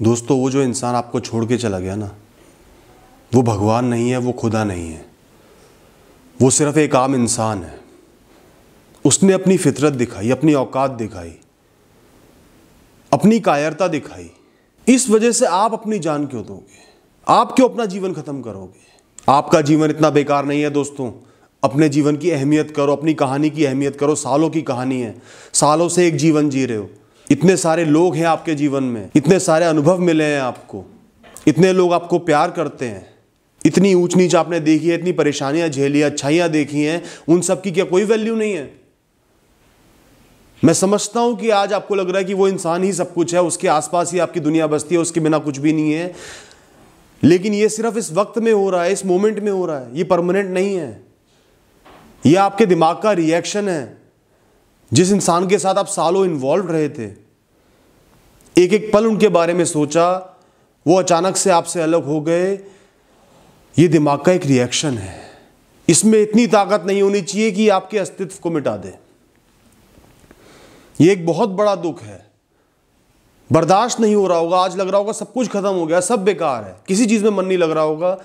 दोस्तों, वो जो इंसान आपको छोड़ के चला गया ना, वो भगवान नहीं है, वो खुदा नहीं है, वो सिर्फ एक आम इंसान है। उसने अपनी फितरत दिखाई, अपनी औकात दिखाई, अपनी कायरता दिखाई। इस वजह से आप अपनी जान क्यों दोगे? आप क्यों अपना जीवन खत्म करोगे? आपका जीवन इतना बेकार नहीं है दोस्तों। अपने जीवन की अहमियत करो, अपनी कहानी की अहमियत करो। सालों की कहानी है, सालों से एक जीवन जी रहे हो। इतने सारे लोग हैं आपके जीवन में, इतने सारे अनुभव मिले हैं आपको, इतने लोग आपको प्यार करते हैं, इतनी ऊंच नीच आपने देखी है, इतनी परेशानियां झेली, अच्छाइयां देखी हैं। उन सब की क्या कोई वैल्यू नहीं है? मैं समझता हूं कि आज आपको लग रहा है कि वो इंसान ही सब कुछ है, उसके आसपास ही आपकी दुनिया बसती है, उसके बिना कुछ भी नहीं है। लेकिन ये सिर्फ इस वक्त में हो रहा है, इस मोमेंट में हो रहा है, ये परमानेंट नहीं है। ये आपके दिमाग का रिएक्शन है। जिस इंसान के साथ आप सालों इन्वॉल्व रहे थे, एक एक पल उनके बारे में सोचा, वो अचानक से आपसे अलग हो गए, ये दिमाग का एक रिएक्शन है। इसमें इतनी ताकत नहीं होनी चाहिए कि आपके अस्तित्व को मिटा दे। ये एक बहुत बड़ा दुख है, बर्दाश्त नहीं हो रहा होगा। आज लग रहा होगा सब कुछ खत्म हो गया, सब बेकार है, किसी चीज में मन नहीं लग रहा होगा।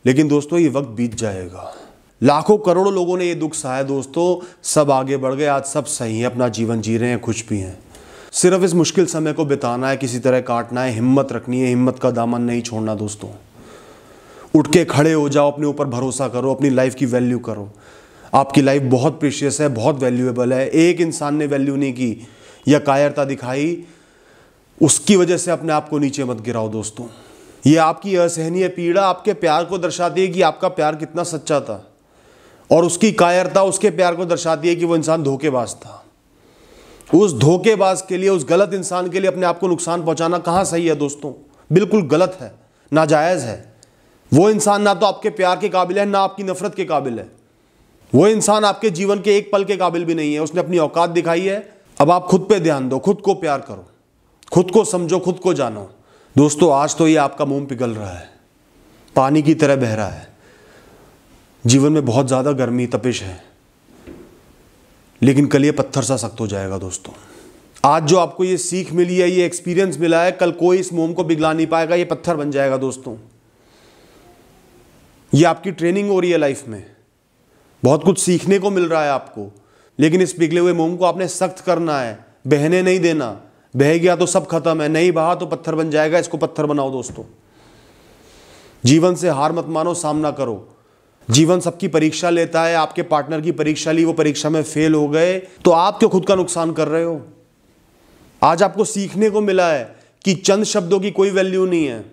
लेकिन दोस्तों, ये वक्त बीत जाएगा। लाखों करोड़ों लोगों ने ये दुख सहा है दोस्तों, सब आगे बढ़ गए, आज सब सही है, अपना जीवन जी रहे हैं, खुश भी हैं। सिर्फ इस मुश्किल समय को बिताना है, किसी तरह काटना है, हिम्मत रखनी है, हिम्मत का दामन नहीं छोड़ना दोस्तों। उठ के खड़े हो जाओ, अपने ऊपर भरोसा करो, अपनी लाइफ की वैल्यू करो। आपकी लाइफ बहुत प्रीशियस है, बहुत वैल्यूएबल है। एक इंसान ने वैल्यू नहीं की या कायरता दिखाई, उसकी वजह से अपने आप को नीचे मत गिराओ दोस्तों। ये आपकी असहनीय पीड़ा आपके प्यार को दर्शाती है कि आपका प्यार कितना सच्चा था, और उसकी कायरता उसके प्यार को दर्शाती है कि वो इंसान धोखेबाज था। उस धोखेबाज के लिए, उस गलत इंसान के लिए अपने आप को नुकसान पहुंचाना कहाँ सही है दोस्तों? बिल्कुल गलत है, नाजायज़ है। वो इंसान ना तो आपके प्यार के काबिल है, ना आपकी नफरत के काबिल है। वो इंसान आपके जीवन के एक पल के काबिल भी नहीं है। उसने अपनी औकात दिखाई है। अब आप खुद पे ध्यान दो, खुद को प्यार करो, खुद को समझो, खुद को जानो दोस्तों। आज तो ये आपका मुंह पिघल रहा है, पानी की तरह बह रहा है, जीवन में बहुत ज़्यादा गर्मी तपिश है, लेकिन कल ये पत्थर सा सख्त हो जाएगा दोस्तों। आज जो आपको ये सीख मिली है, ये एक्सपीरियंस मिला है, कल कोई इस मोम को पिघला नहीं पाएगा, ये पत्थर बन जाएगा दोस्तों। ये आपकी ट्रेनिंग हो रही है लाइफ में, बहुत कुछ सीखने को मिल रहा है आपको, लेकिन इस पिघले हुए मोम को आपने सख्त करना है, बहने नहीं देना। बह गया तो सब खत्म है, नहीं बहा तो पत्थर बन जाएगा। इसको पत्थर बनाओ दोस्तों। जीवन से हार मत मानो, सामना करो। जीवन सबकी परीक्षा लेता है। आपके पार्टनर की परीक्षा ली, वो परीक्षा में फेल हो गए, तो आप क्यों खुद का नुकसान कर रहे हो? आज आपको सीखने को मिला है कि चंद शब्दों की कोई वैल्यू नहीं है,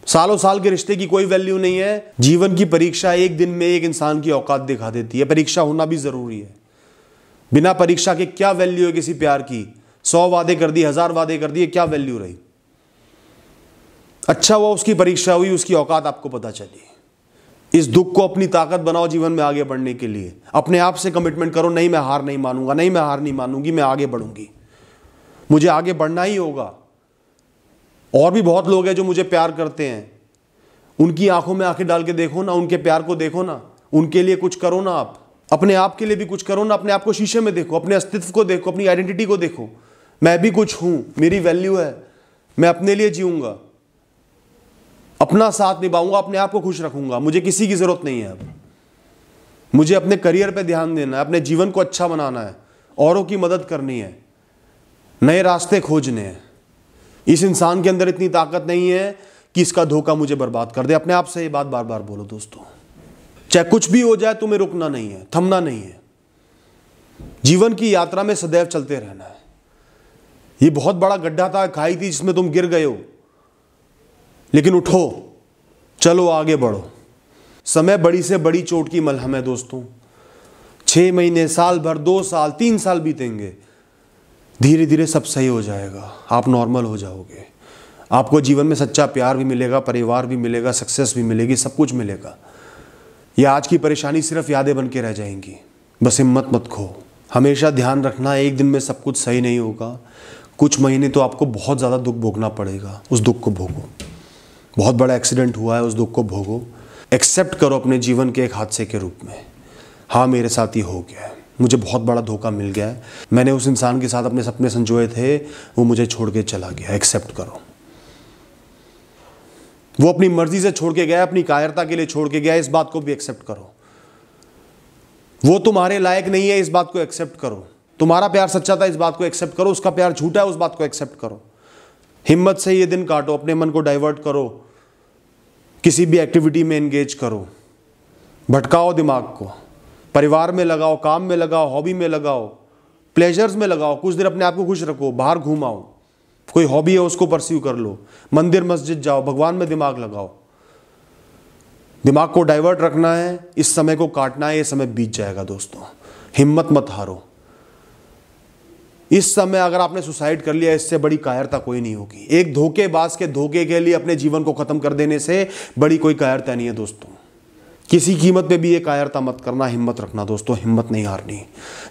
सालों साल के रिश्ते की कोई वैल्यू नहीं है। जीवन की परीक्षा एक दिन में एक इंसान की औकात दिखा देती है। परीक्षा होना भी जरूरी है। बिना परीक्षा के क्या वैल्यू है किसी प्यार की? 100 वादे कर दिए, 1000 वादे कर दिए, क्या वैल्यू रही? अच्छा हुआ उसकी परीक्षा हुई, उसकी औकात आपको पता चली। इस दुख को अपनी ताकत बनाओ जीवन में आगे बढ़ने के लिए। अपने आप से कमिटमेंट करो, नहीं मैं हार नहीं मानूंगा, नहीं मैं हार नहीं मानूंगी, मैं आगे बढ़ूंगी, मुझे आगे बढ़ना ही होगा। और भी बहुत लोग हैं जो मुझे प्यार करते हैं, उनकी आंखों में आंखें डाल के देखो ना, उनके प्यार को देखो ना, उनके लिए कुछ करो ना। आप अपने आप के लिए भी कुछ करो ना। अपने आप को शीशे में देखो, अपने अस्तित्व को देखो, अपनी आइडेंटिटी को देखो। मैं भी कुछ हूं, मेरी वैल्यू है, मैं अपने लिए जीऊंगा, अपना साथ निभाऊंगा, अपने आप को खुश रखूंगा, मुझे किसी की जरूरत नहीं है। अब मुझे अपने करियर पे ध्यान देना है, अपने जीवन को अच्छा बनाना है, औरों की मदद करनी है, नए रास्ते खोजने हैं। इस इंसान के अंदर इतनी ताकत नहीं है कि इसका धोखा मुझे बर्बाद कर दे। अपने आप से ये बात बार बार बोलो दोस्तों। चाहे कुछ भी हो जाए, तुम्हें रुकना नहीं है, थमना नहीं है। जीवन की यात्रा में सदैव चलते रहना है। ये बहुत बड़ा गड्ढा था, खाई थी, जिसमें तुम गिर गए हो, लेकिन उठो, चलो आगे बढ़ो। समय बड़ी से बड़ी चोट की मलहम है दोस्तों। 6 महीने, साल भर, 2 साल, 3 साल बीतेंगे, धीरे धीरे सब सही हो जाएगा, आप नॉर्मल हो जाओगे। आपको जीवन में सच्चा प्यार भी मिलेगा, परिवार भी मिलेगा, सक्सेस भी मिलेगी, सब कुछ मिलेगा। यह आज की परेशानी सिर्फ यादें बन के रह जाएंगी। बस हिम्मत मत खो। हमेशा ध्यान रखना, एक दिन में सब कुछ सही नहीं होगा। कुछ महीने तो आपको बहुत ज़्यादा दुख भोगना पड़ेगा, उस दुख को भोगो। बहुत बड़ा एक्सीडेंट हुआ है, उस दुख को भोगो। एक्सेप्ट करो अपने जीवन के एक हादसे के रूप में, हाँ मेरे साथ ही हो गया है, मुझे बहुत बड़ा धोखा मिल गया है, मैंने उस इंसान के साथ अपने सपने संजोए थे, वो मुझे छोड़ के चला गया। एक्सेप्ट करो, वो अपनी मर्जी से छोड़ के गया, अपनी कायरता के लिए छोड़ के गया, इस बात को भी एक्सेप्ट करो। वो तुम्हारे लायक नहीं है, इस बात को एक्सेप्ट करो। तुम्हारा प्यार सच्चा था, इस बात को एक्सेप्ट करो। उसका प्यार झूठा है, उस बात को एक्सेप्ट करो। हिम्मत से ये दिन काटो, अपने मन को डाइवर्ट करो, किसी भी एक्टिविटी में एंगेज करो, भटकाओ दिमाग को, परिवार में लगाओ, काम में लगाओ, हॉबी में लगाओ, प्लेजर्स में लगाओ। कुछ देर अपने आप को खुश रखो, बाहर घूमाओ, कोई हॉबी है उसको परस्यू कर लो, मंदिर मस्जिद जाओ, भगवान में दिमाग लगाओ। दिमाग को डाइवर्ट रखना है, इस समय को काटना है, ये समय बीत जाएगा दोस्तों। हिम्मत मत हारो। इस समय अगर आपने सुसाइड कर लिया, इससे बड़ी कायरता कोई नहीं होगी। एक धोखेबाज के धोखे के लिए अपने जीवन को खत्म कर देने से बड़ी कोई कायरता नहीं है दोस्तों। किसी कीमत पे भी ये कायरता मत करना, हिम्मत रखना दोस्तों, हिम्मत नहीं हारनी।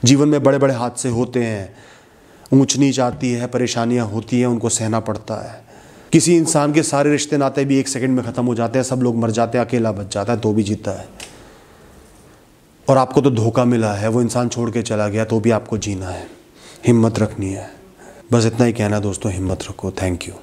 जीवन में बड़े बड़े हादसे होते हैं, ऊंच नीच आती है, परेशानियां होती हैं, उनको सहना पड़ता है। किसी इंसान के सारे रिश्ते नाते भी एक सेकंड में खत्म हो जाते हैं, सब लोग मर जाते हैं, अकेला बच जाता है तो भी जीता है। और आपको तो धोखा मिला है, वो इंसान छोड़ के चला गया, तो भी आपको जीना है, हिम्मत रखनी है। बस इतना ही कहना दोस्तों, हिम्मत रखो। Thank you.